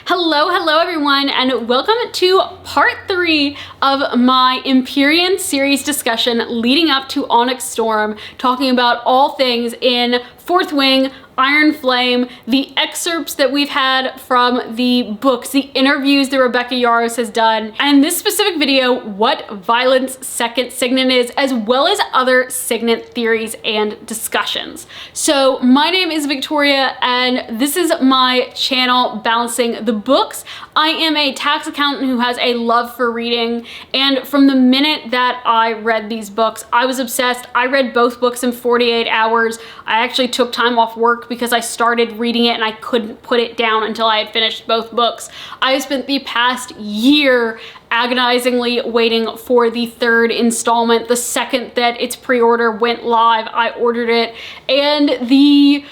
Hello everyone, and welcome to part 3 of my Empyrean series discussion leading up to Onyx Storm, talking about all things in Fourth Wing, Iron Flame, the excerpts that we've had from the books, the interviews that Rebecca Yarros has done, and in this specific video, what Violet's second signet is, as well as other signet theories and discussions. So my name is Victoria, and this is my channel balancing the books. I am a tax accountant who has a love for reading, and from the minute that I read these books, I was obsessed. I read both books in 48 hours. I actually took time off work because I started reading it and I couldn't put it down until I had finished both books. I have spent the past year agonizingly waiting for the third installment. The second that its pre-order went live, I ordered it, and the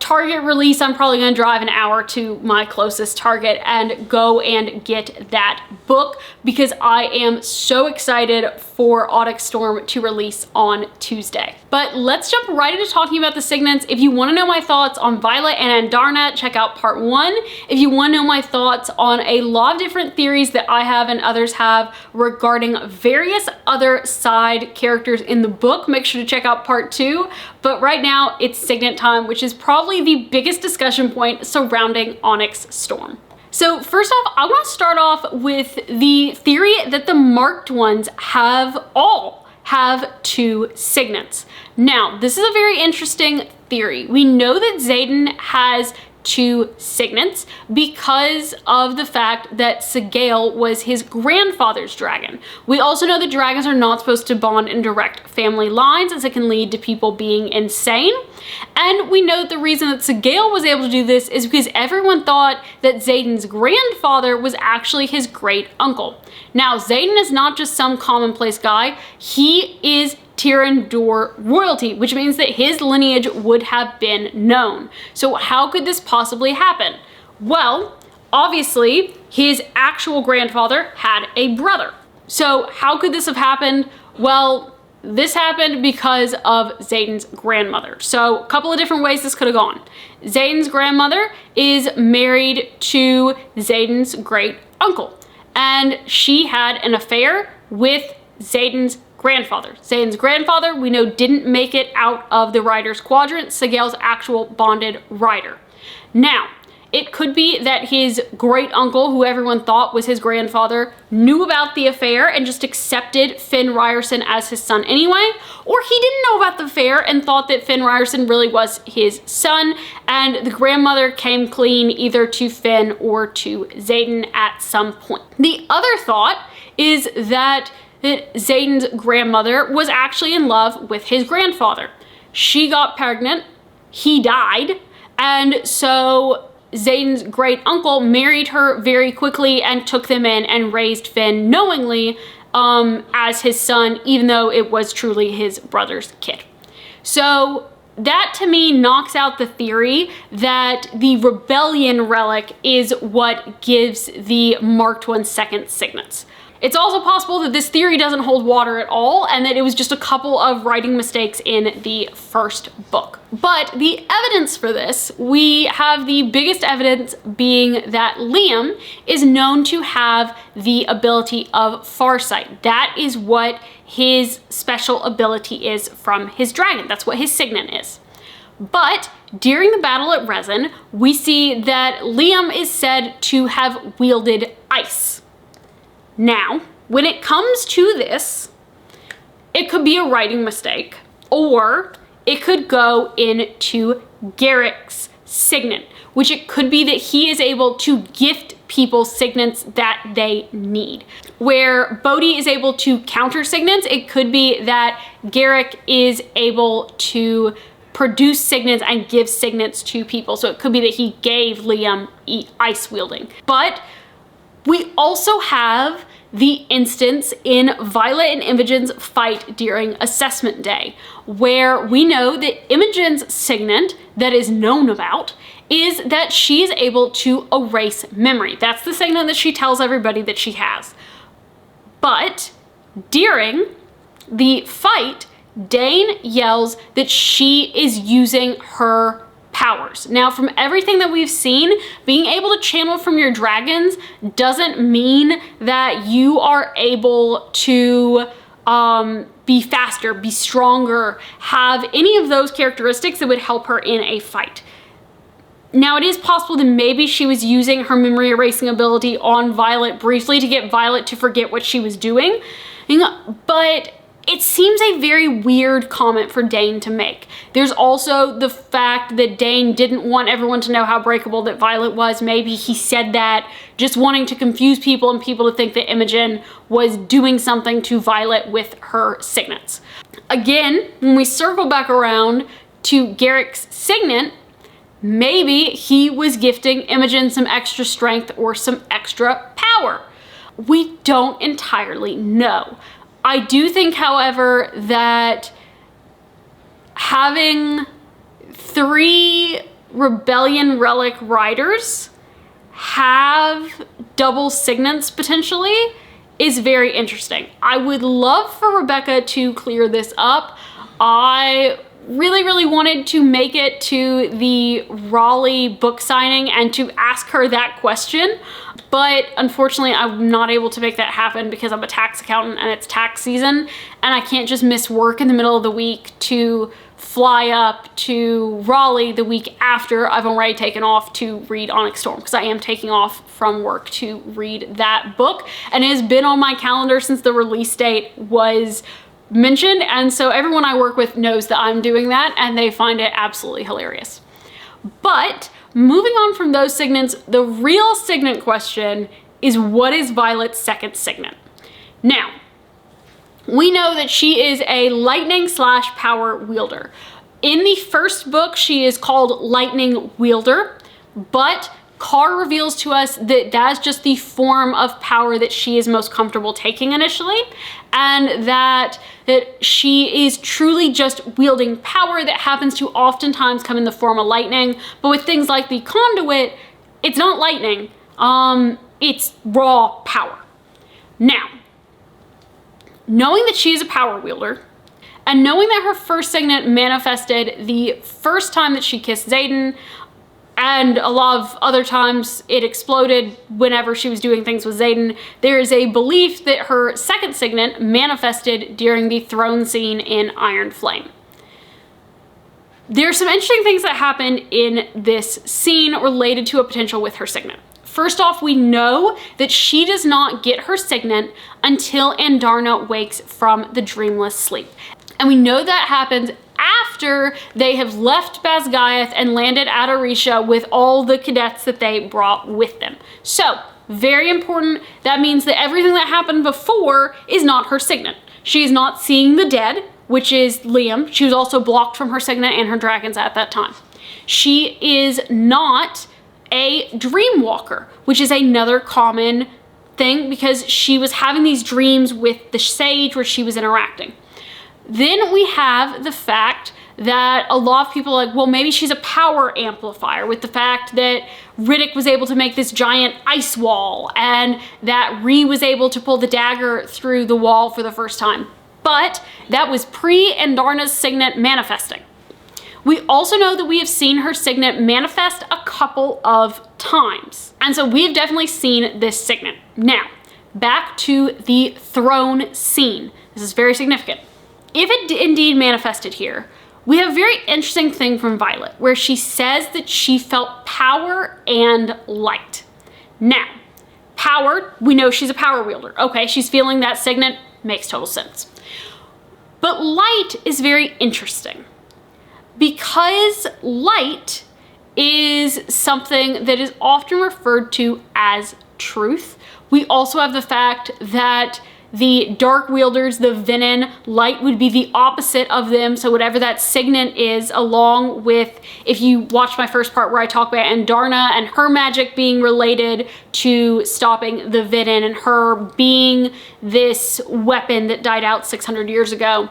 Target release, I'm probably gonna drive an hour to my closest Target and go and get that book because I am so excited for Onyx Storm to release on Tuesday. But let's jump right into talking about the signets. If you want to know my thoughts on Violet and Andarna, check out part 1. If you want to know my thoughts on a lot of different theories that I have and others have regarding various other side characters in the book, make sure to check out part 2. But right now it's signet time, which is probably the biggest discussion point surrounding Onyx Storm. So first off, I want to start off with the theory that the marked ones all have 2 signets. Now, this is a very interesting theory. We know that Xaden has 2 signets because of the fact that Signet was his grandfather's dragon. We also know that dragons are not supposed to bond in direct family lines, as it can lead to people being insane. And we know that the reason that Signet was able to do this is because everyone thought that Xaden's grandfather was actually his great uncle. Now, Xaden is not just some commonplace guy. He is Tyrrendor royalty, which means that his lineage would have been known. So how could this possibly happen? Well, obviously, his actual grandfather had a brother. So how could this have happened? Well, this happened because of Xaden's grandmother. So a couple of different ways this could have gone. Xaden's grandmother is married to Xaden's great uncle, and she had an affair with Xaden's grandfather. Xaden's grandfather, we know, didn't make it out of the Rider's Quadrant, Sigel's actual bonded rider. Now, it could be that his great uncle, who everyone thought was his grandfather, knew about the affair and just accepted Finn Ryerson as his son anyway, or he didn't know about the affair and thought that Finn Ryerson really was his son, and the grandmother came clean either to Finn or to Xaden at some point. The other thought is that Xaden's grandmother was actually in love with his grandfather. She got pregnant, he died, and so Xaden's great uncle married her very quickly and took them in and raised Finn knowingly as his son, even though it was truly his brother's kid. So that to me knocks out the theory that the rebellion relic is what gives the marked one second signets. It's also possible that this theory doesn't hold water at all and that it was just a couple of writing mistakes in the first book. But the evidence for this, we have the biggest evidence being that Liam is known to have the ability of farsight. That is what his special ability is from his dragon. That's what his signet is. But during the battle at Resin, we see that Liam is said to have wielded ice. Now, when it comes to this, it could be a writing mistake, or it could go into Garric's signet, which it could be that he is able to gift people signets that they need. Where Bodhi is able to counter signets, it could be that Garric is able to produce signets and give signets to people. So it could be that he gave Liam ice wielding. But we also have the instance in Violet and Imogen's fight during Assessment Day, where we know that Imogen's signet that is known about is that she is able to erase memory. That's the signet that she tells everybody that she has. But during the fight, Dane yells that she is using her powers. Now, from everything that we've seen, being able to channel from your dragons doesn't mean that you are able to be faster, be stronger, have any of those characteristics that would help her in a fight. Now, it is possible that maybe she was using her memory erasing ability on Violet briefly to get Violet to forget what she was doing, but it seems a very weird comment for Dane to make. There's also the fact that Dane didn't want everyone to know how breakable that Violet was. Maybe he said that just wanting to confuse people and people to think that Imogen was doing something to Violet with her signets. Again, when we circle back around to Garric's signet, maybe he was gifting Imogen some extra strength or some extra power. We don't entirely know. I do think, however, that having 3 Rebellion Relic riders have double signets potentially is very interesting. I would love for Rebecca to clear this up. I really wanted to make it to the Raleigh book signing and to ask her that question, but unfortunately I'm not able to make that happen because I'm a tax accountant and it's tax season and I can't just miss work in the middle of the week to fly up to Raleigh the week after I've already taken off to read Onyx Storm, because I am taking off from work to read that book, and it has been on my calendar since the release date was mentioned, and so everyone I work with knows that I'm doing that and they find it absolutely hilarious. But moving on from those signets, the real signet question is, what is Violet's second signet? Now, we know that she is a lightning / power wielder. In the first book, she is called Lightning Wielder, but Carr reveals to us that that's just the form of power that she is most comfortable taking initially, and that she is truly just wielding power that happens to oftentimes come in the form of lightning. But with things like the conduit, it's not lightning, it's raw power. Now, knowing that she is a power wielder, and knowing that her first signet manifested the first time that she kissed Xaden, and a lot of other times it exploded whenever she was doing things with Xaden, there is a belief that her second signet manifested during the throne scene in Iron Flame. There's some interesting things that happen in this scene related to a potential with her signet. First off, we know that she does not get her signet until Andarna wakes from the dreamless sleep. And we know that happens after they have left Basgiath and landed at Orisha with all the cadets that they brought with them. So, very important. That means that everything that happened before is not her signet. She is not seeing the dead, which is Liam. She was also blocked from her signet and her dragons at that time. She is not a dream walker, which is another common thing because she was having these dreams with the sage where she was interacting. Then we have the fact that a lot of people are like, well, maybe she's a power amplifier, with the fact that Riddick was able to make this giant ice wall and that Rhee was able to pull the dagger through the wall for the first time. But that was pre-Andarna's signet manifesting. We also know that we have seen her signet manifest a couple of times. And so we've definitely seen this signet. Now, back to the throne scene. This is very significant. If it indeed manifested here, we have a very interesting thing from Violet where she says that she felt power and light. Now, power, we know she's a power wielder. Okay, she's feeling that signet, makes total sense. But light is very interesting because light is something that is often referred to as truth. We also have the fact that the dark wielders, the venin, light would be the opposite of them. So whatever that signet is, along with, if you watch my first part where I talk about Andarna and her magic being related to stopping the venin and her being this weapon that died out 600 years ago.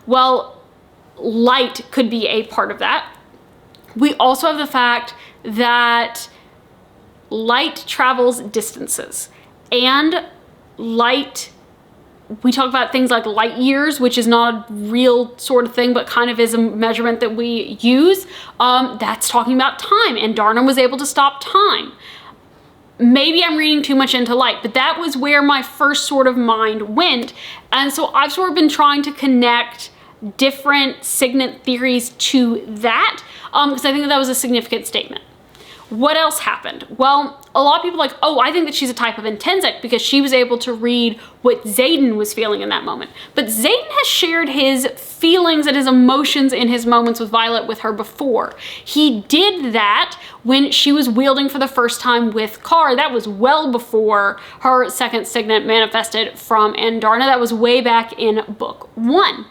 Well, light could be a part of that. We also have the fact that light travels distances and light we talk about things like light years, which is not a real sort of thing, but kind of is a measurement that we use. That's talking about time, and Darna was able to stop time. Maybe I'm reading too much into light, but that was where my first sort of mind went. And so I've sort of been trying to connect different signet theories to that, because I think that was a significant statement. What else happened? Well, a lot of people are like, oh, I think that she's a type of intrinsic because she was able to read what Xaden was feeling in that moment. But Xaden has shared his feelings and his emotions in his moments with Violet with her before. He did that when she was wielding for the first time with Carr. That was well before her second signet manifested from Andarna. That was way back in book 1.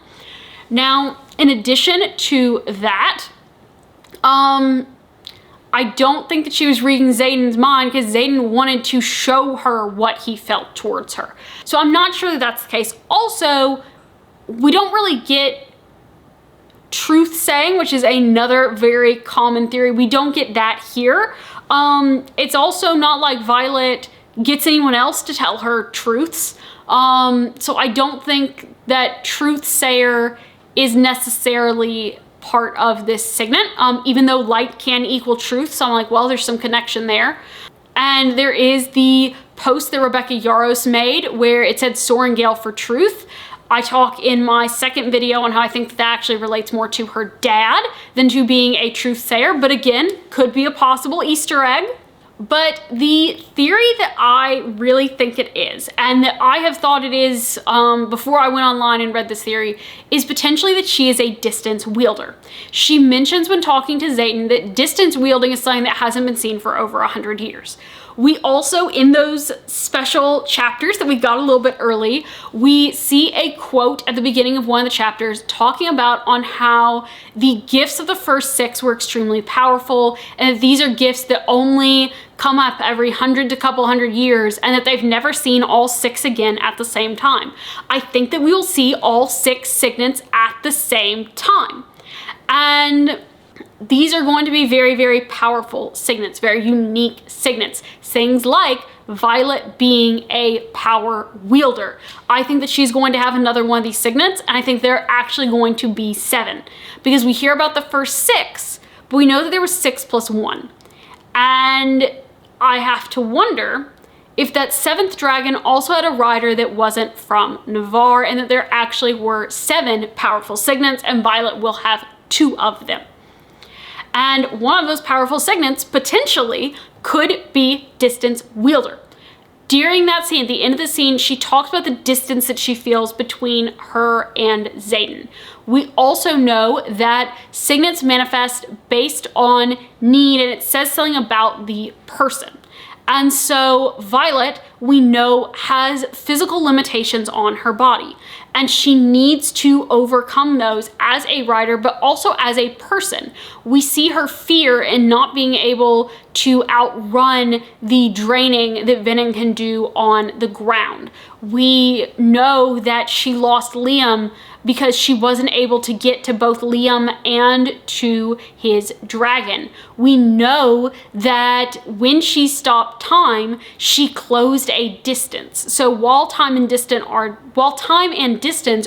Now, in addition to that, I don't think that she was reading Xaden's mind because Xaden wanted to show her what he felt towards her. So I'm not sure that that's the case. Also, we don't really get truth saying, which is another very common theory. We don't get that here. It's also not like Violet gets anyone else to tell her truths. So I don't think that truth sayer is necessarily part of this signet, even though light can equal truth. So I'm like, well, there's some connection there. And there is the post that Rebecca Yaros made where it said Sorengale for truth. I talk in my second video on how I think that actually relates more to her dad than to being a truth sayer, but again, could be a possible Easter egg. But the theory that I really think it is, and that I have thought it is before I went online and read this theory, is potentially that she is a distance wielder. She mentions when talking to Xaden that distance wielding is something that hasn't been seen for over 100 years. We also, in those special chapters that we got a little bit early, we see a quote at the beginning of one of the chapters talking about on how the gifts of the first 6 were extremely powerful, and that these are gifts that only come up every 100 to couple hundred years, and that they've never seen all 6 again at the same time. I think that we will see all 6 signets at the same time. And these are going to be very, very powerful signets, very unique signets. Things like Violet being a power wielder. I think that she's going to have another one of these signets, and I think they're actually going to be 7. Because we hear about the first 6, but we know that there was 6 plus 1. And I have to wonder if that 7th dragon also had a rider that wasn't from Navarre, and that there actually were 7 powerful signets, and Violet will have 2 of them. And one of those powerful signets potentially could be distance wielder. During that scene, at the end of the scene, she talks about the distance that she feels between her and Xaden. We also know that signets manifest based on need, and it says something about the person. And so Violet, we know, has physical limitations on her body, and she needs to overcome those as a writer, but also as a person. We see her fear in not being able to outrun the draining that venin can do on the ground. We know that she lost Liam because she wasn't able to get to both Liam and to his dragon. We know that when she stopped time, she closed a distance. So while time and distance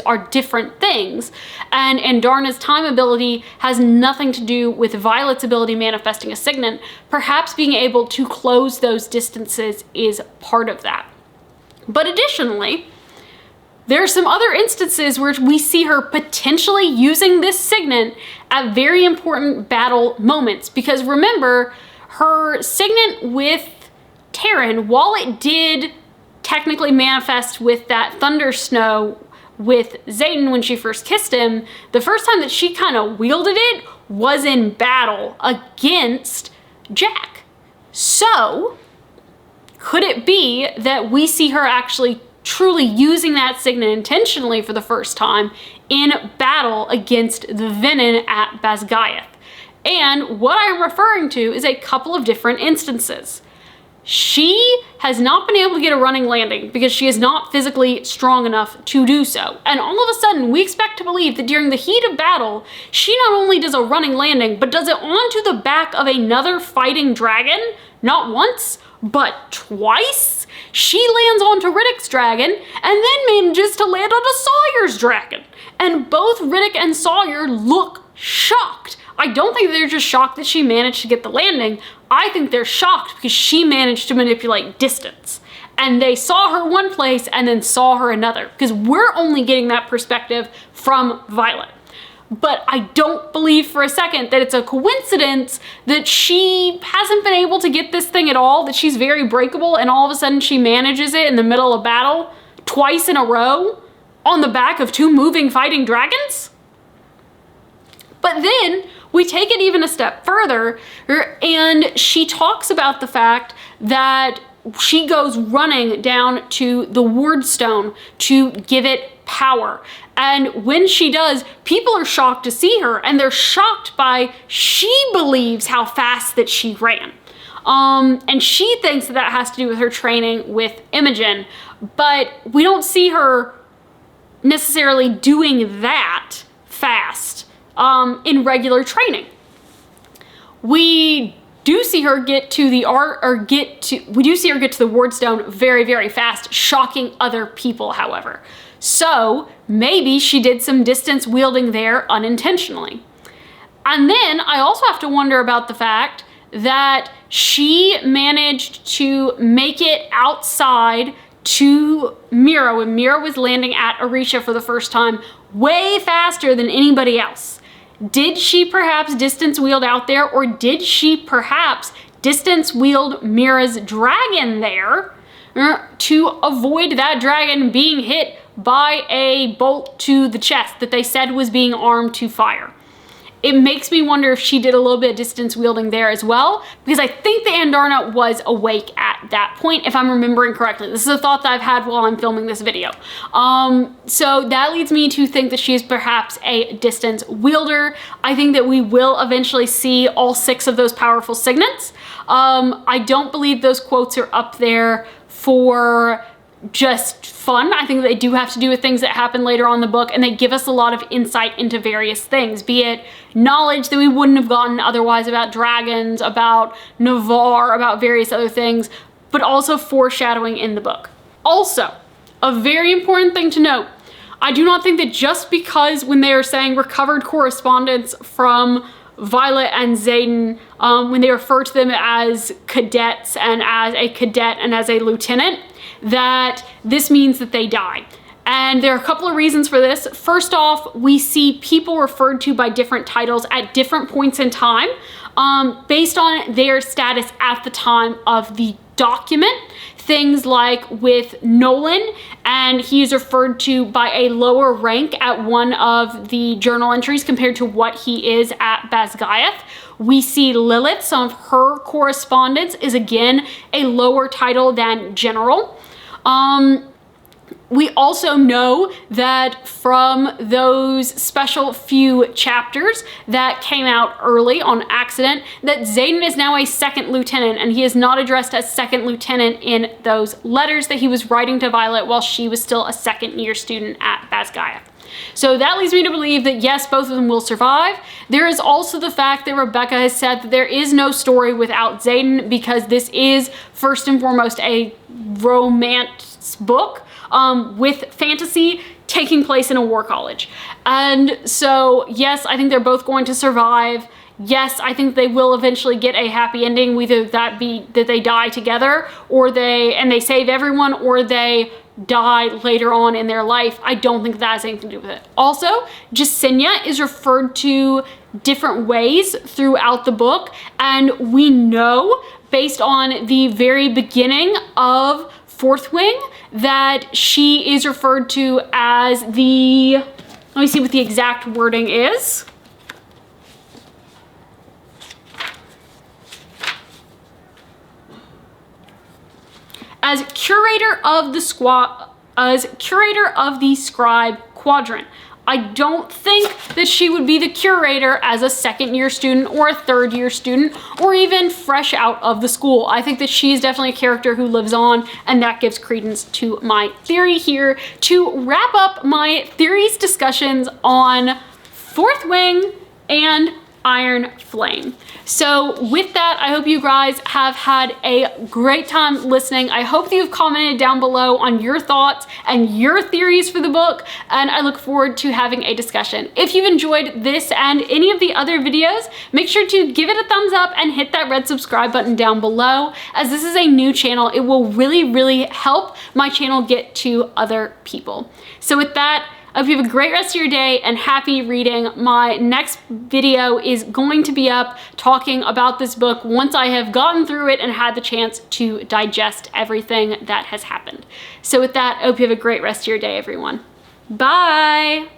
are different things, and Andarna's time ability has nothing to do with Violet's ability manifesting a signet, perhaps being able to close those distances is part of that. But additionally, there are some other instances where we see her potentially using this signet at very important battle moments. Because remember, her signet with Terran, while it did technically manifest with that thunder snow with Xaden when she first kissed him, the first time that she kind of wielded it was in battle against Jack. So, could it be that we see her actually truly using that signet intentionally for the first time in battle against the venin at Basgiath? And what I'm referring to is a couple of different instances. She has not been able to get a running landing because she is not physically strong enough to do so. And all of a sudden, we expect to believe that during the heat of battle, she not only does a running landing, but does it onto the back of another fighting dragon not once, but twice. She lands onto Riddick's dragon and then manages to land onto Sawyer's dragon. And both Riddick and Sawyer look shocked. I don't think they're just shocked that she managed to get the landing. I think they're shocked because she managed to manipulate distance. And they saw her one place and then saw her another, because we're only getting that perspective from Violet. But I don't believe for a second that it's a coincidence that she hasn't been able to get this thing at all, that she's very breakable, and all of a sudden she manages it in the middle of battle twice in a row on the back of 2 moving fighting dragons. But then we take it even a step further, and she talks about the fact that she goes running down to the ward stone to give it power. And when she does, people are shocked to see her, and they're shocked by, she believes how fast that she ran. And she thinks that that has to do with her training with Imogen, but we don't see her necessarily doing that fast in regular training. We do see her get to the wardstone very, very fast, shocking other people, however. So maybe she did some distance wielding there unintentionally. And then I also have to wonder about the fact that she managed to make it outside to Mira when Mira was landing at Orisha for the first time, way faster than anybody else. Did she perhaps distance wield out there, or did she perhaps distance wield Mira's dragon there to avoid that dragon being hit by a bolt to the chest that they said was being armed to fire? It makes me wonder if she did a little bit of distance wielding there as well, because I think the Andarna was awake at that point, if I'm remembering correctly. This is a thought that I've had while I'm filming this video. So that leads me to think that she is perhaps a distance wielder. I think that we will eventually see all 6 of those powerful signets. I don't believe those quotes are up there for just fun. I think they do have to do with things that happen later on in the book, and they give us a lot of insight into various things, be it knowledge that we wouldn't have gotten otherwise about dragons, about Navarre, about various other things, but also foreshadowing in the book. Also, a very important thing to note, I do not think that just because when they are saying recovered correspondence from Violet and Xaden, when they refer to them as cadets and as a cadet and as a lieutenant, that this means that they die. And there are a couple of reasons for this. First off, we see people referred to by different titles at different points in time based on their status at the time of the document. Things like with Nolan, and he is referred to by a lower rank at one of the journal entries compared to what he is at Basgiath. We see Lilith, some of her correspondence is again a lower title than general. We also know that from those special few chapters that came out early on accident, that Xaden is now a 2nd lieutenant, and he is not addressed as 2nd lieutenant in those letters that he was writing to Violet while she was still a 2nd year student at Basgiath. So that leads me to believe that yes, both of them will survive. There is also the fact that Rebecca has said that there is no story without Xaden, because this is first and foremost a romance book with fantasy taking place in a war college. And so yes, I think they're both going to survive. Yes, I think they will eventually get a happy ending, whether that be that they die together or they save everyone, or they die later on in their life. I don't think that has anything to do with it. Also, Jasenia is referred to different ways throughout the book, and we know based on the very beginning of Fourth Wing that she is referred to as the, let me see what the exact wording is. As curator of the scribe quadrant. I don't think that she would be the curator as a 2nd year student or a 3rd year student, or even fresh out of the school. I think that she is definitely a character who lives on, and that gives credence to my theory here. To wrap up my theories discussions on Fourth Wing and Iron Flame. So with that, I hope you guys have had a great time listening. I hope that you've commented down below on your thoughts and your theories for the book, and I look forward to having a discussion. If you've enjoyed this and any of the other videos, make sure to give it a thumbs up and hit that red subscribe button down below. As this is a new channel, it will really help my channel get to other people. So with that, I hope you have a great rest of your day and happy reading. My next video is going to be up talking about this book once I have gotten through it and had the chance to digest everything that has happened. So with that, I hope you have a great rest of your day, everyone. Bye.